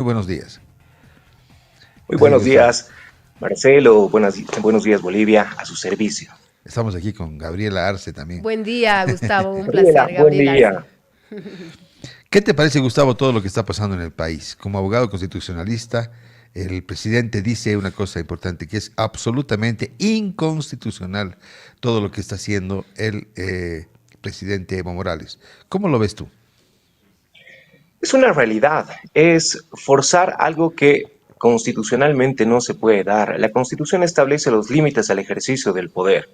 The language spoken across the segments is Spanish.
Muy buenos días. Muy Así que buenos días, Marcelo. Buenos días, Bolivia, a su servicio. estamos aquí con Gabriela Arce también. Buen día, Gustavo. Un Gabriela, placer, buen Gabriel Arce. día. ¿Qué te parece, Gustavo, todo lo que está pasando en el país? Como abogado constitucionalista, el presidente dice una cosa importante, que es absolutamente inconstitucional todo lo que está haciendo el presidente Evo Morales. ¿Cómo lo ves tú? Es una realidad, es forzar algo que constitucionalmente no se puede dar. La Constitución establece los límites al ejercicio del poder,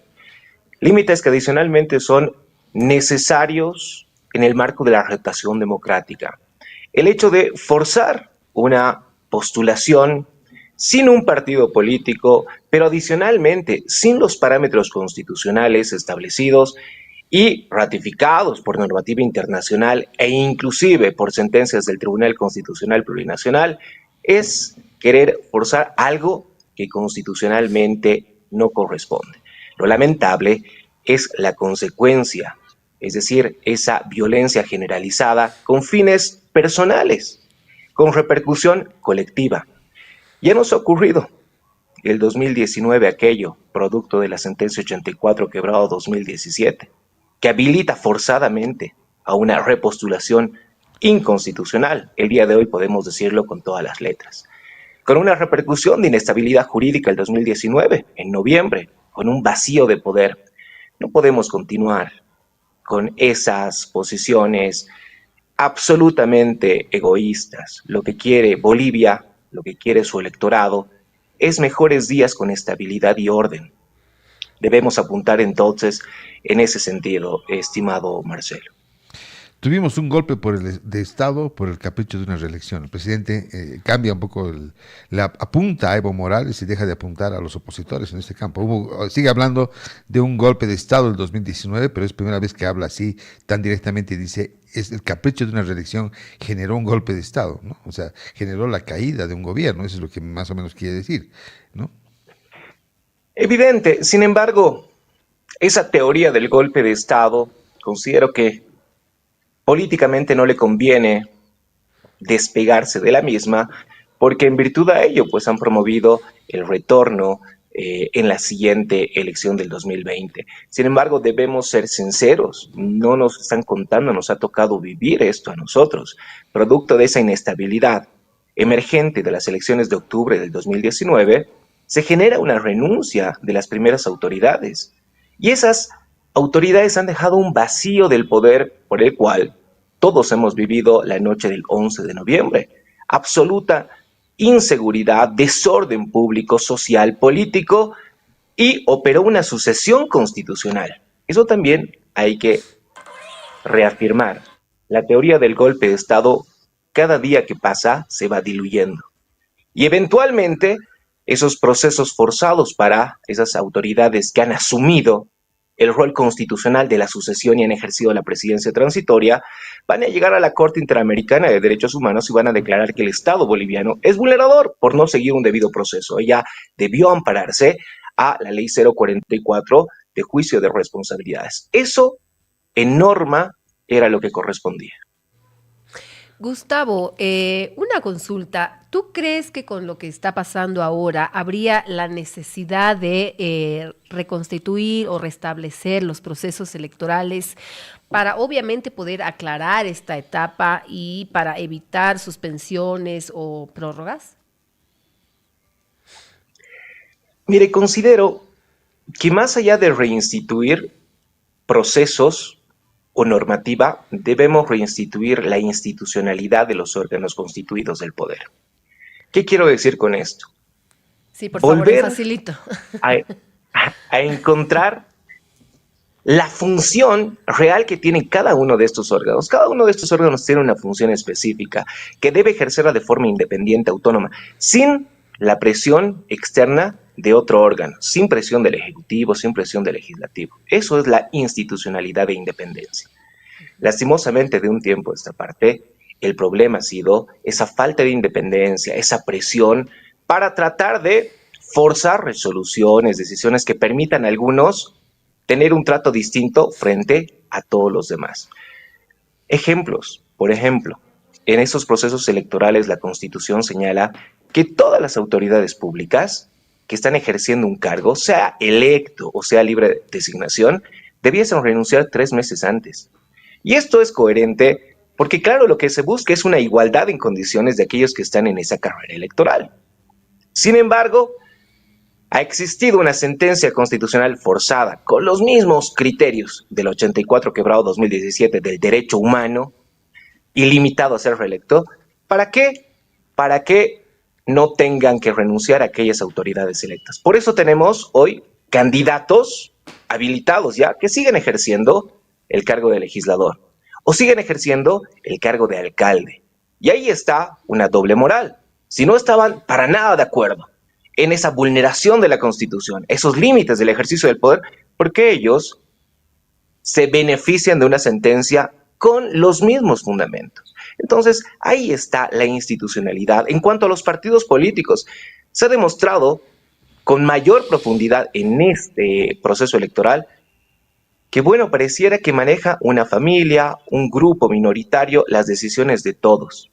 límites que adicionalmente son necesarios en el marco de la rotación democrática. El hecho de forzar una postulación sin un partido político, pero adicionalmente sin los parámetros constitucionales establecidos y ratificados por normativa internacional e inclusive por sentencias del Tribunal Constitucional Plurinacional, es querer forzar algo que constitucionalmente no corresponde. Lo lamentable es la consecuencia, es decir, esa violencia generalizada con fines personales, con repercusión colectiva. Ya nos ha ocurrido el 2019 aquello, producto de la sentencia 84 quebrado 2017, que habilita forzadamente a una repostulación inconstitucional. El día de hoy podemos decirlo con todas las letras. Con una repercusión de inestabilidad jurídica el 2019, en noviembre, con un vacío de poder. No podemos continuar con esas posiciones absolutamente egoístas. Lo que quiere Bolivia, lo que quiere su electorado, es mejores días con estabilidad y orden. Debemos apuntar entonces en ese sentido, estimado Marcelo. Tuvimos un golpe de Estado por el capricho de una reelección. El presidente cambia un poco, le apunta a Evo Morales y deja de apuntar a los opositores en este campo. Sigue hablando de un golpe de Estado del 2019, pero es primera vez que habla así tan directamente y dice, es el capricho de una reelección generó un golpe de Estado, ¿no? O sea, generó la caída de un gobierno, eso es lo que más o menos quiere decir, ¿no? Evidente, sin embargo, esa teoría del golpe de Estado, considero que políticamente no le conviene despegarse de la misma, porque en virtud a ello, pues han promovido el retorno en la siguiente elección del 2020. Sin embargo, debemos ser sinceros, no nos están contando, nos ha tocado vivir esto a nosotros, producto de esa inestabilidad emergente de las elecciones de octubre del 2019, se genera una renuncia de las primeras autoridades. Y esas autoridades han dejado un vacío del poder por el cual todos hemos vivido la noche del 11 de noviembre. Absoluta inseguridad, desorden público, social, político y operó una sucesión constitucional. Eso también hay que reafirmar. La teoría del golpe de Estado cada día que pasa se va diluyendo. Y eventualmente esos procesos forzados para esas autoridades que han asumido el rol constitucional de la sucesión y han ejercido la presidencia transitoria, van a llegar a la Corte Interamericana de Derechos Humanos y van a declarar que el Estado boliviano es vulnerador por no seguir un debido proceso. Ella debió ampararse a la ley 044 de juicio de responsabilidades. Eso, en norma, era lo que correspondía. Gustavo, una consulta. ¿Tú crees que con lo que está pasando ahora habría la necesidad de reconstituir o restablecer los procesos electorales para obviamente poder aclarar esta etapa y para evitar suspensiones o prórrogas? Mire, considero que más allá de reinstituir procesos o normativa, debemos reinstituir la institucionalidad de los órganos constituidos del poder. ¿Qué quiero decir con esto? Sí, por favor, le Volver facilito. a, a encontrar la función real que tiene cada uno de estos órganos. Cada uno de estos órganos tiene una función específica que debe ejercerla de forma independiente, autónoma, sin la presión externa de otro órgano, sin presión del Ejecutivo, sin presión del Legislativo. Eso es la institucionalidad de independencia. Lastimosamente, de un tiempo a esta parte, el problema ha sido esa falta de independencia, esa presión para tratar de forzar resoluciones, decisiones que permitan a algunos tener un trato distinto frente a todos los demás. Ejemplos, por ejemplo, en esos procesos electorales la Constitución señala que todas las autoridades públicas que están ejerciendo un cargo, sea electo o sea libre de designación, debiesen renunciar 3 meses antes. Y esto es coherente porque, claro, lo que se busca es una igualdad en condiciones de aquellos que están en esa carrera electoral. Sin embargo, ha existido una sentencia constitucional forzada con los mismos criterios del 84 quebrado 2017 del derecho humano, ilimitado a ser reelecto. ¿Para qué? Para que no tengan que renunciar a aquellas autoridades electas. Por eso tenemos hoy candidatos habilitados ya que siguen ejerciendo el cargo de legislador o siguen ejerciendo el cargo de alcalde. Y ahí está una doble moral. Si no estaban para nada de acuerdo en esa vulneración de la Constitución, esos límites del ejercicio del poder, ¿por qué ellos se benefician de una sentencia con los mismos fundamentos? Entonces, ahí está la institucionalidad. En cuanto a los partidos políticos, se ha demostrado con mayor profundidad en este proceso electoral que, bueno, pareciera que maneja una familia, un grupo minoritario, las decisiones de todos.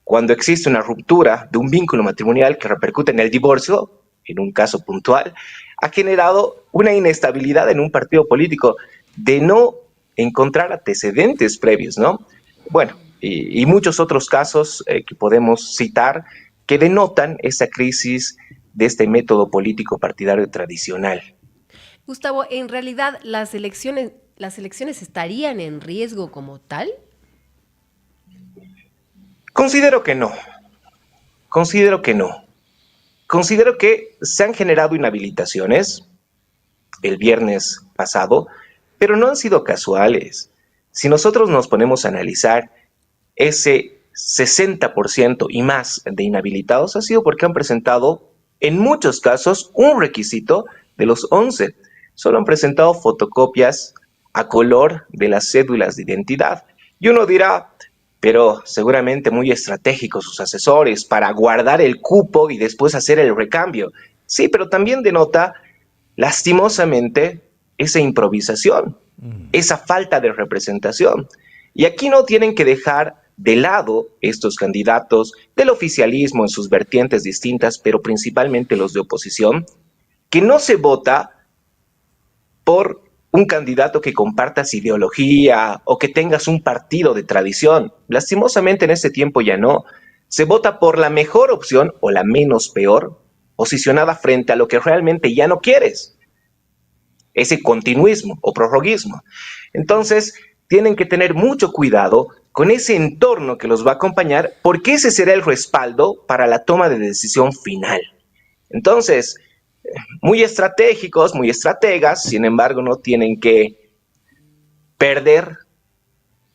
Cuando existe una ruptura de un vínculo matrimonial que repercute en el divorcio, en un caso puntual, ha generado una inestabilidad en un partido político de no encontrar antecedentes previos, ¿no? Bueno, y muchos otros casos que podemos citar que denotan esa crisis de este método político partidario tradicional. Gustavo, en realidad las elecciones estarían en riesgo como tal. Considero que no, considero que no. Considero que se han generado inhabilitaciones el viernes pasado, pero no han sido casuales. Si nosotros nos ponemos a analizar ese 60% y más de inhabilitados, ha sido porque han presentado, en muchos casos, un requisito de los 11. Solo han presentado fotocopias a color de las cédulas de identidad. Y uno dirá, pero seguramente muy estratégicos sus asesores para guardar el cupo y después hacer el recambio. Sí, pero también denota, lastimosamente, esa improvisación, esa falta de representación. Y aquí no tienen que dejar de lado estos candidatos del oficialismo en sus vertientes distintas, pero principalmente los de oposición, que no se vota por un candidato que compartas ideología o que tengas un partido de tradición. Lastimosamente en este tiempo ya no. Se vota por la mejor opción o la menos peor, posicionada frente a lo que realmente ya no quieres. Ese continuismo o prorroguismo. Entonces, tienen que tener mucho cuidado con ese entorno que los va a acompañar, porque ese será el respaldo para la toma de decisión final. Entonces, muy estratégicos, muy estrategas, sin embargo, no tienen que perder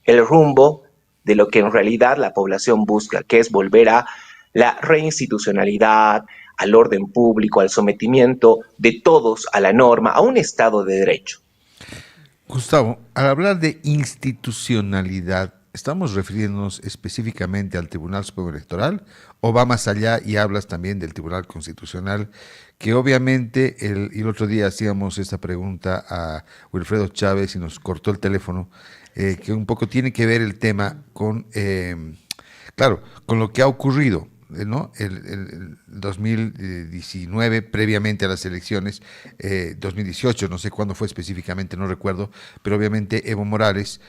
el rumbo de lo que en realidad la población busca, que es volver a la reinstitucionalidad, al orden público, al sometimiento de todos a la norma, a un Estado de Derecho. Gustavo, al hablar de institucionalidad, ¿estamos refiriéndonos específicamente al Tribunal Supremo Electoral o va más allá y hablas también del Tribunal Constitucional? Que obviamente el otro día hacíamos esta pregunta a Wilfredo Chávez y nos cortó el teléfono, que un poco tiene que ver el tema con, claro, con lo que ha ocurrido, ¿no? El 2019, previamente a las elecciones, 2018, no sé cuándo fue específicamente, no recuerdo, pero obviamente Evo Morales,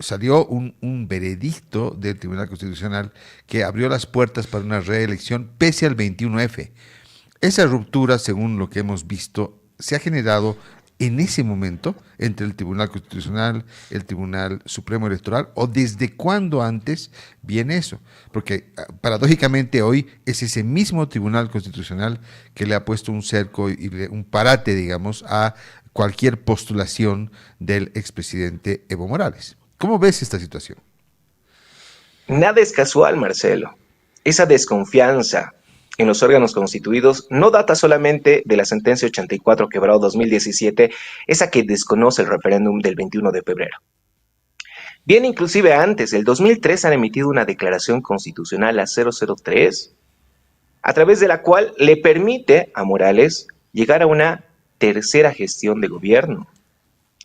salió un veredicto del Tribunal Constitucional que abrió las puertas para una reelección pese al 21F. Esa ruptura, según lo que hemos visto, se ha generado en ese momento entre el Tribunal Constitucional, el Tribunal Supremo Electoral, o desde cuándo antes viene eso, porque paradójicamente hoy es ese mismo Tribunal Constitucional que le ha puesto un cerco y un parate, digamos, a cualquier postulación del expresidente Evo Morales. ¿Cómo ves esta situación? Nada es casual, Marcelo. Esa desconfianza en los órganos constituidos no data solamente de la sentencia 84 quebrado 2017, esa que desconoce el referéndum del 21 de febrero. Bien, inclusive antes, el 2003 han emitido una declaración constitucional, la 003, a través de la cual le permite a Morales llegar a una tercera gestión de gobierno.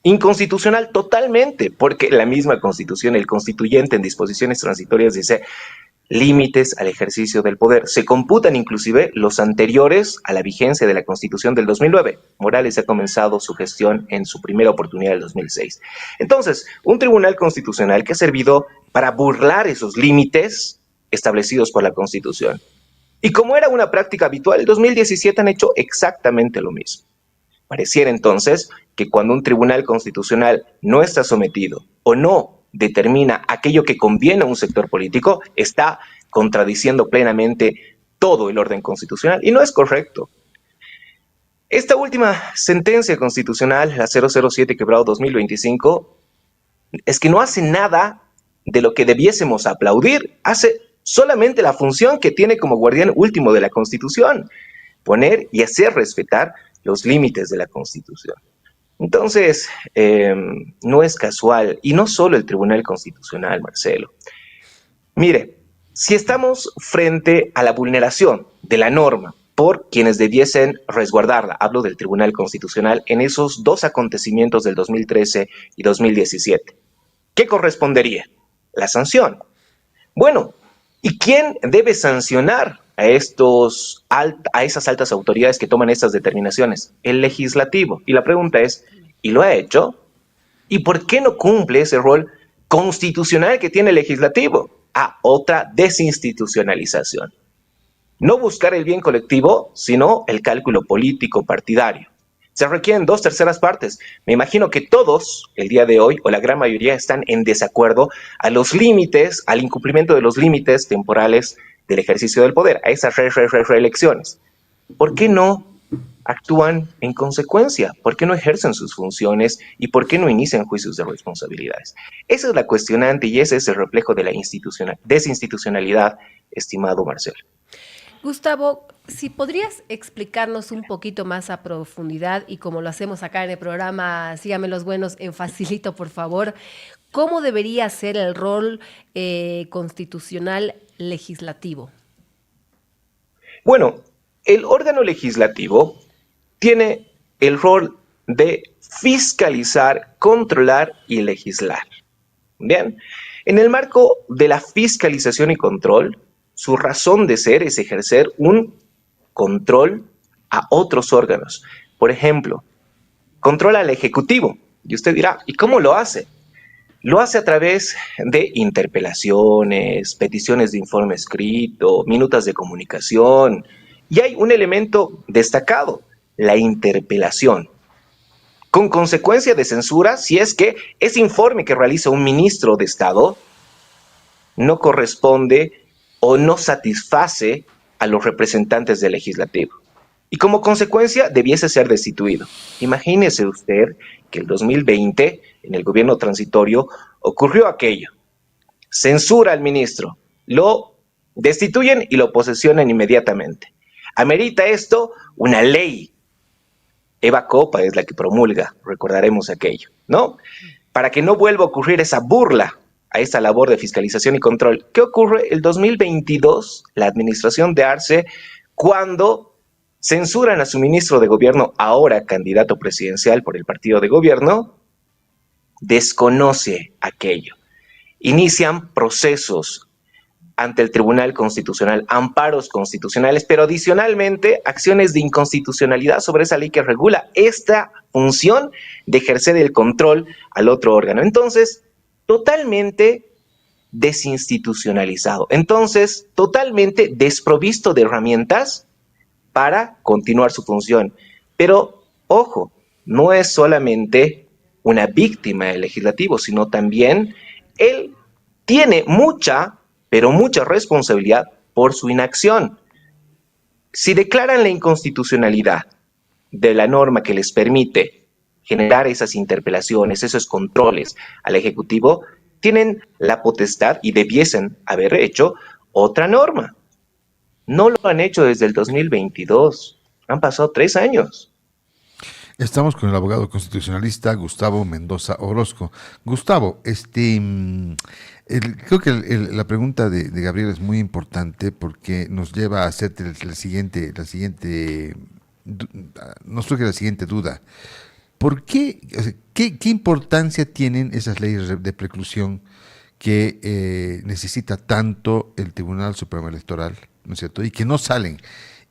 Inconstitucional totalmente, porque la misma Constitución, el constituyente en disposiciones transitorias dice límites al ejercicio del poder. Se computan inclusive los anteriores a la vigencia de la Constitución del 2009. Morales ha comenzado su gestión en su primera oportunidad del 2006. Entonces, un tribunal constitucional que ha servido para burlar esos límites establecidos por la Constitución. Y como era una práctica habitual, en 2017 han hecho exactamente lo mismo. Pareciera entonces que cuando un tribunal constitucional no está sometido o no determina aquello que conviene a un sector político, está contradiciendo plenamente todo el orden constitucional y no es correcto. Esta última sentencia constitucional, la 007/2025, es que no hace nada de lo que debiésemos aplaudir, hace solamente la función que tiene como guardián último de la Constitución, poner y hacer respetar los límites de la Constitución. Entonces, no es casual, y no solo el Tribunal Constitucional, Marcelo. Mire, si estamos frente a la vulneración de la norma por quienes debiesen resguardarla, hablo del Tribunal Constitucional, en esos dos acontecimientos del 2013 y 2017, ¿qué correspondería? La sanción. Bueno, ¿y quién debe sancionar a esas altas autoridades que toman estas determinaciones? El legislativo. Y la pregunta es, ¿y lo ha hecho? ¿Y por qué no cumple ese rol constitucional que tiene el legislativo? Otra desinstitucionalización. No buscar el bien colectivo, sino el cálculo político partidario. Se requieren 2/3 partes. Me imagino que todos, el día de hoy, o la gran mayoría, están en desacuerdo a los límites, al incumplimiento de los límites temporales del ejercicio del poder, a esas reelecciones. ¿Por qué no actúan en consecuencia? ¿Por qué no ejercen sus funciones? ¿Y por qué no inician juicios de responsabilidades? Esa es la cuestionante y ese es el reflejo de la desinstitucionalidad, estimado Marcelo. Gustavo, si podrías explicarnos un poquito más a profundidad y como lo hacemos acá en el programa Síganme los Buenos en Facilito, por favor, ¿cómo debería ser el rol constitucional legislativo? Bueno, el órgano legislativo tiene el rol de fiscalizar, controlar y legislar. Bien, en el marco de la fiscalización y control, su razón de ser es ejercer un control a otros órganos. Por ejemplo, controla al Ejecutivo. Y usted dirá, ¿y cómo lo hace? Lo hace a través de interpelaciones, peticiones de informe escrito, minutas de comunicación. Y hay un elemento destacado, la interpelación, con consecuencia de censura si es que ese informe que realiza un ministro de Estado no corresponde o no satisface a los representantes del legislativo. Y como consecuencia debiese ser destituido. Imagínese usted que el 2020, en el gobierno transitorio, ocurrió aquello. Censura al ministro, lo destituyen y lo posesionan inmediatamente. ¿Amerita esto una ley? Eva Copa es la que promulga, recordaremos aquello, ¿no? Para que no vuelva a ocurrir esa burla a esta labor de fiscalización y control. ¿Qué ocurre? El 2022, la administración de Arce, cuando censuran a su ministro de gobierno, ahora candidato presidencial por el partido de gobierno, desconoce aquello. Inician procesos ante el Tribunal Constitucional, amparos constitucionales, pero adicionalmente acciones de inconstitucionalidad sobre esa ley que regula esta función de ejercer el control al otro órgano. Entonces, totalmente desinstitucionalizado. Entonces, totalmente desprovisto de herramientas para continuar su función. Pero, ojo, no es solamente una víctima del legislativo, sino también él tiene mucha, pero mucha responsabilidad por su inacción. Si declaran la inconstitucionalidad de la norma que les permite generar esas interpelaciones, esos controles al Ejecutivo, tienen la potestad y debiesen haber hecho otra norma. No lo han hecho desde el 2022. Han pasado 3 años. Estamos con el abogado constitucionalista Gustavo Mendoza Orozco. Gustavo, creo que la pregunta de Gabriel es muy importante porque nos lleva a hacerte nos surge la siguiente duda. ¿Por qué, o sea, qué importancia tienen esas leyes de preclusión que necesita tanto el Tribunal Supremo Electoral, ¿no es cierto? Y que no salen.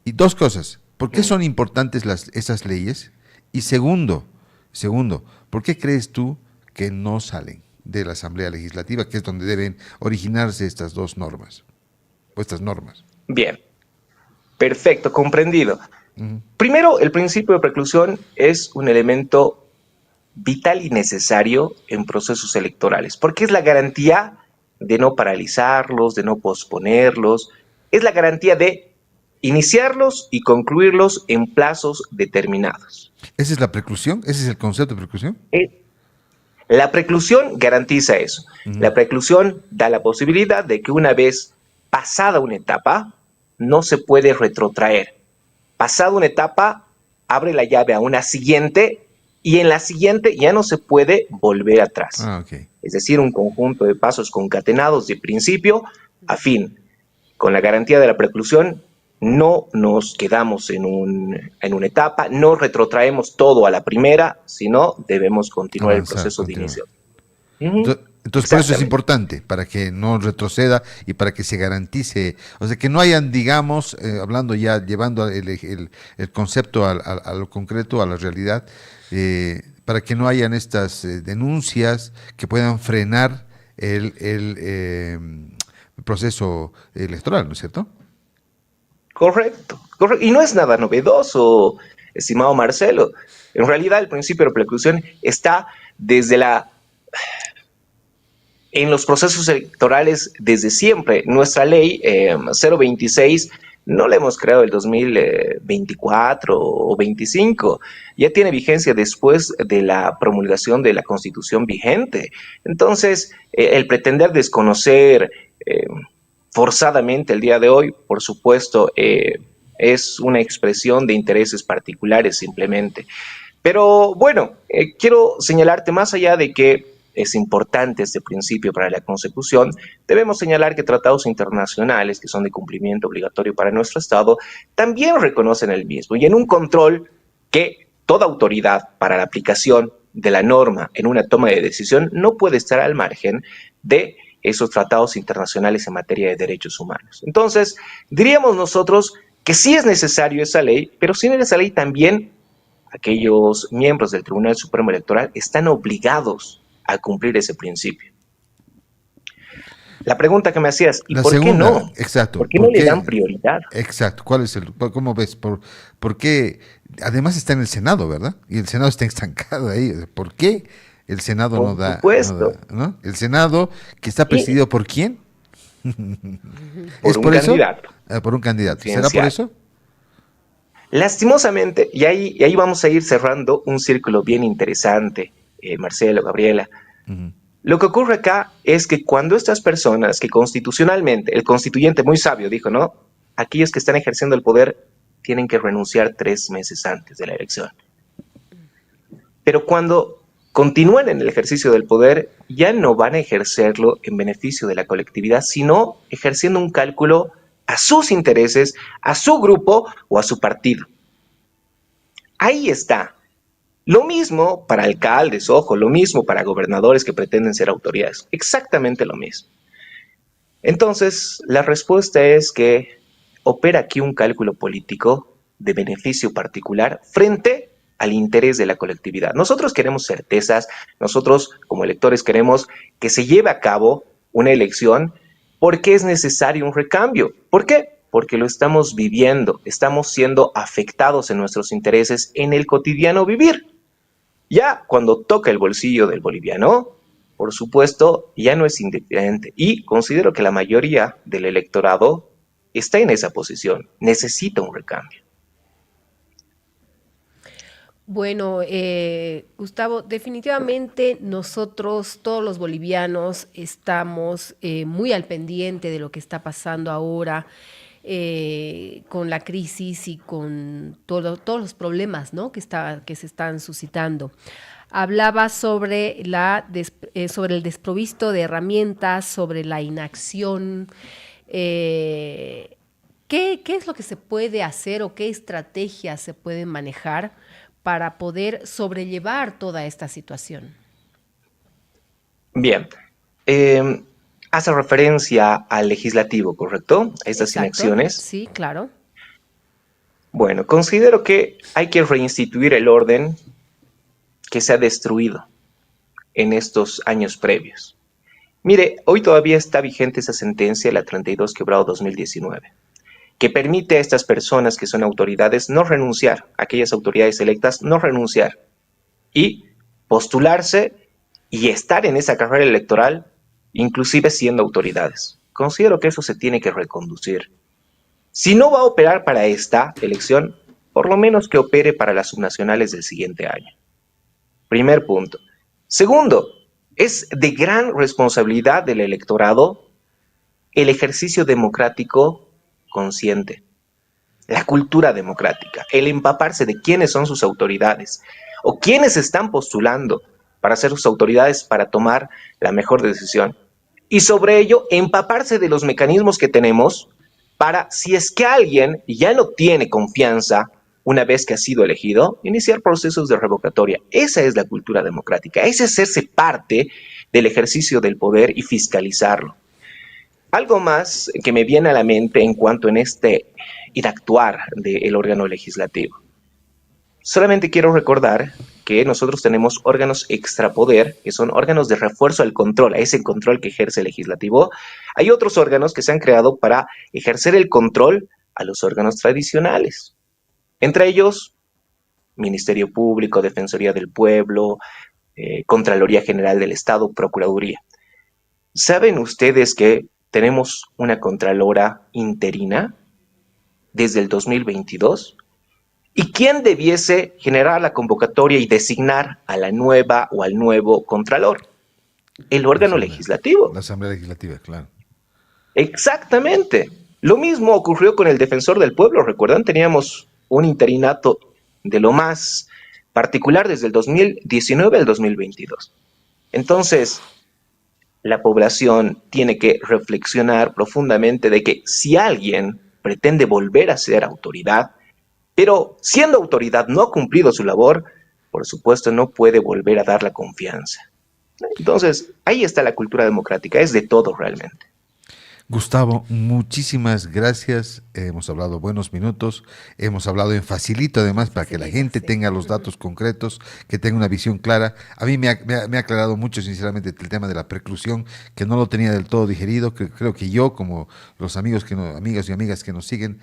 Y dos cosas, ¿por qué son importantes esas leyes? Y segundo, ¿por qué crees tú que no salen de la Asamblea Legislativa, que es donde deben originarse estas dos normas, o estas normas? Bien, perfecto, comprendido. Ujú. Primero, el principio de preclusión es un elemento vital y necesario en procesos electorales, porque es la garantía de no paralizarlos, de no posponerlos, es la garantía de iniciarlos y concluirlos en plazos determinados. ¿Esa es la preclusión? ¿Ese es el concepto de preclusión? La preclusión garantiza eso. Ujú. La preclusión da la posibilidad de que una vez pasada una etapa, no se puede retrotraer. Pasada una etapa, abre la llave a una siguiente y en la siguiente ya no se puede volver atrás. Ah, ok. Es decir, un conjunto de pasos concatenados de principio a fin. Con la garantía de la preclusión no nos quedamos en una etapa, no retrotraemos todo a la primera, sino debemos continuar el Avanzar, proceso de continuar. inicio. Uh-huh. Entonces, por eso es importante, para que no retroceda y para que se garantice, o sea, que no hayan, digamos, hablando ya, llevando el concepto a lo concreto, a la realidad, para que no hayan estas denuncias que puedan frenar el proceso electoral, ¿no es cierto? Correcto, correcto. Y no es nada novedoso, estimado Marcelo. En realidad, el principio de preclusión está desde en los procesos electorales desde siempre. Nuestra ley 026 no la hemos creado el 2024 o 25, ya tiene vigencia después de la promulgación de la Constitución vigente. Entonces, el pretender desconocer forzadamente el día de hoy, por supuesto, es una expresión de intereses particulares simplemente. Pero bueno, quiero señalarte más allá de que es importante este principio para la consecución, debemos señalar que tratados internacionales que son de cumplimiento obligatorio para nuestro Estado también reconocen el mismo y en un control que toda autoridad para la aplicación de la norma en una toma de decisión no puede estar al margen de esos tratados internacionales en materia de derechos humanos. Entonces, diríamos nosotros que sí es necesario esa ley, pero sin esa ley también aquellos miembros del Tribunal Supremo Electoral están obligados a cumplir ese principio. La pregunta que me hacías, ¿y La por qué segunda, no? exacto, ¿Por qué no le dan prioridad? exacto, ¿cuál es cómo ves? ¿Por qué? Además está en el Senado, ¿verdad? Y el Senado está estancado ahí. ¿Por qué el Senado Por supuesto. ¿no? El Senado que está Y presidido por quién? ¿Es por un por eso? candidato Por un candidato. ¿Será por presidencial. eso? Lastimosamente, y ahí vamos a ir cerrando un círculo bien interesante, Marcelo, Gabriela. Ujú. Lo que ocurre acá es que cuando estas personas que constitucionalmente, el constituyente muy sabio dijo, ¿no? Aquellos que están ejerciendo el poder tienen que renunciar 3 meses antes de la elección. Pero cuando continúan en el ejercicio del poder, ya no van a ejercerlo en beneficio de la colectividad, sino ejerciendo un cálculo a sus intereses, a su grupo o a su partido. Ahí está. Lo mismo para alcaldes, ojo, lo mismo para gobernadores que pretenden ser autoridades. Exactamente lo mismo. Entonces, la respuesta es que opera aquí un cálculo político de beneficio particular frente al interés de la colectividad. Nosotros queremos certezas, nosotros como electores queremos que se lleve a cabo una elección porque es necesario un recambio. ¿Por qué? Porque lo estamos viviendo, estamos siendo afectados en nuestros intereses en el cotidiano vivir. Ya cuando toca el bolsillo del boliviano, por supuesto, ya no es indiferente. Y considero que la mayoría del electorado está en esa posición, necesita un recambio. Bueno, Gustavo, definitivamente nosotros, todos los bolivianos, estamos muy al pendiente de lo que está pasando ahora con la crisis y con todos los problemas, ¿no? que se están suscitando. Hablaba sobre, sobre el desprovisto de herramientas, sobre la inacción. ¿Qué es lo que se puede hacer o qué estrategias se pueden manejar para poder sobrellevar toda esta situación? Bien, hace referencia al legislativo, ¿correcto? A estas Exacto, inacciones. sí, claro. Bueno, considero que hay que reinstituir el orden que se ha destruido en estos años previos. Mire, hoy todavía está vigente esa sentencia, la 32/2019, que permite a estas personas que son autoridades no renunciar, a aquellas autoridades electas no renunciar y postularse y estar en esa carrera electoral, inclusive siendo autoridades. Considero que eso se tiene que reconducir. Si no va a operar para esta elección, por lo menos que opere para las subnacionales del siguiente año. Primer punto. Segundo, es de gran responsabilidad del electorado el ejercicio democrático consciente, la cultura democrática, el empaparse de quiénes son sus autoridades o quiénes están postulando para ser sus autoridades para tomar la mejor decisión. Y sobre ello, empaparse de los mecanismos que tenemos para, si es que alguien ya no tiene confianza una vez que ha sido elegido, iniciar procesos de revocatoria. Esa es la cultura democrática, ese es hacerse parte del ejercicio del poder y fiscalizarlo. Algo más que me viene a la mente en cuanto en este ir a actuar del órgano legislativo. Solamente quiero recordar que nosotros tenemos órganos extrapoder, que son órganos de refuerzo al control, a ese control que ejerce el legislativo. Hay otros órganos que se han creado para ejercer el control a los órganos tradicionales. Entre ellos, Ministerio Público, Defensoría del Pueblo, Contraloría General del Estado, Procuraduría. ¿Saben ustedes que tenemos una Contralora interina desde el 2022? ¿Y quién debiese generar la convocatoria y designar a la nueva o al nuevo Contralor? El órgano legislativo. La Asamblea Legislativa, claro. Exactamente. Lo mismo ocurrió con el Defensor del Pueblo. ¿Recuerdan? Teníamos un interinato de lo más particular desde el 2019 al 2022. Entonces, la población tiene que reflexionar profundamente de que si alguien pretende volver a ser autoridad, pero siendo autoridad no ha cumplido su labor, por supuesto no puede volver a dar la confianza. Entonces, ahí está la cultura democrática, es de todo realmente. Gustavo, muchísimas gracias. Hemos hablado buenos minutos, hemos hablado en facilito además para que la gente tenga los datos concretos, que tenga una visión clara. A mí me ha aclarado mucho sinceramente el tema de la preclusión, que no lo tenía del todo digerido, que creo que yo, como los amigos y amigas que nos siguen,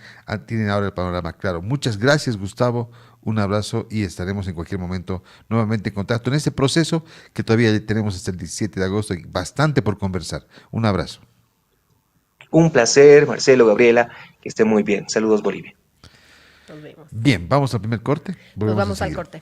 tienen ahora el panorama claro. Muchas gracias, Gustavo, un abrazo y estaremos en cualquier momento nuevamente en contacto en este proceso que todavía tenemos hasta el 17 de agosto y bastante por conversar. Un abrazo. Un placer, Marcelo, Gabriela, que estén muy bien. Saludos, Bolivia. Nos vemos. Bien, vamos al primer corte. Nos vamos al corte.